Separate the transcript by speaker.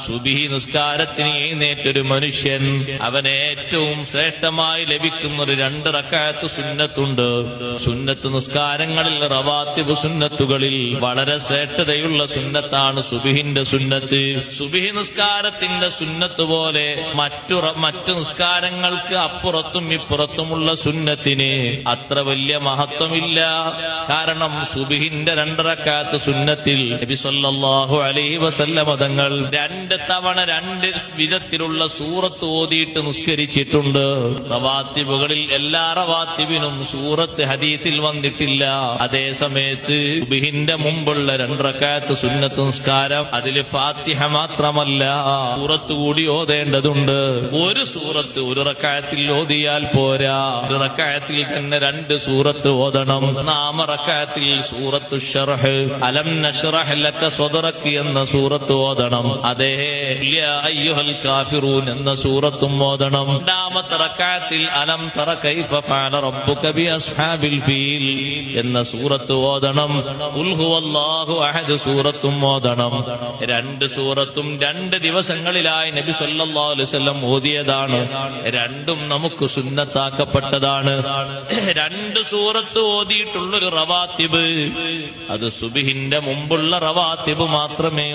Speaker 1: സുബ്ഹി നിസ്കാരത്തിന് എഴുന്നേറ്റൊരു മനുഷ്യൻ അവന് ഏറ്റവും ശ്രേഷ്ഠമായി ലഭിക്കുന്ന ഒരു 2 റക്അത്ത് സുന്നത്തുണ്ട്. സുന്നത്ത് നിസ്കാരങ്ങളിൽ റവാത്തിബ് സുന്നത്തുകളിൽ വളരെ ശ്രേഷ്ഠതയുള്ള സുന്നത്താണ് സുബ്ഹിന്റെ സുന്നത്ത്. സുബ്ഹി നിസ്കാരത്തിന്റെ സുന്നത്ത് പോലെ മറ്റു നിസ്കാരങ്ങൾക്ക് അപ്പുറത്തും ഇപ്പുറത്തുമുള്ള സുന്നത്തിന് അത്ര വലിയ മഹത്വമില്ല. കാരണം സുബ്ഹിന്റെ 2 റക്അത്ത് സുന്നത്തിൽ നബി സല്ലല്ലാഹു അലൈഹി വസല്ലം തങ്ങൾ 2 തവണ 2 വിധത്തിലുള്ള സൂറത്ത് ഓതിയിട്ട് നിസ്കരിച്ചിട്ടുണ്ട്. റവാത്തിബുകളിൽ എല്ലാ റവാത്തിബിനും സൂറത്ത് ഹദീസിൽ വന്നിട്ടില്ല. അതേ സമയത്ത് സുബ്ഹിന്റെ മുമ്പുള്ള 2 റക്അത്ത് സുന്നത്ത് നിസ്കാരം അതിൽ ഫാത്തിഹ മാത്രമല്ല സൂറത്ത് കൂടി ഓതേണ്ടതുണ്ട്. ഒരു സൂറത്ത് ഒരു റക്അത്തിൽ ഓതിയാൽ പോരാ, ഒരു റക്അത്തിൽ തന്നെ 2 സൂറത്ത് ഓതണം. 1 റക്അത്തിൽ സൂറത്തു ശർഹ് അലം നശ്റഹ് ലക സദ്റക എന്ന സൂറത്ത് ഓതണം. അതേ യാ അയ്യുഹൽ കാഫിറൂൻ എന്ന സൂറത്തും ഓതണം. 2 റക്അത്തിൽ അലം തറ കൈഫ ഫഅല റബ്ബുക ബി അസ്ഹാബിൽ ഫീൽ എന്ന സൂറത്ത് ഓതണം. ഖുൽ ഹുവല്ലാഹു അഹദ് സൂറത്തും ഓതണം. 2 സൂറത്തും 2 ദിവസങ്ങളിലായി നബി സല്ലല്ലാഹു അലൈഹി വസല്ലം ഓതിയതാണ്. 2ഉം നമുക്ക് സുന്നത്താക്കപ്പെട്ടതാണ്. 2 സൂറത്ത് ഓതിയിട്ടുള്ളൊരു റവാത്തിബ് അത് സുബ്ഹിന്റെ മുമ്പുള്ള റവാത്തിബ് മാത്രമേ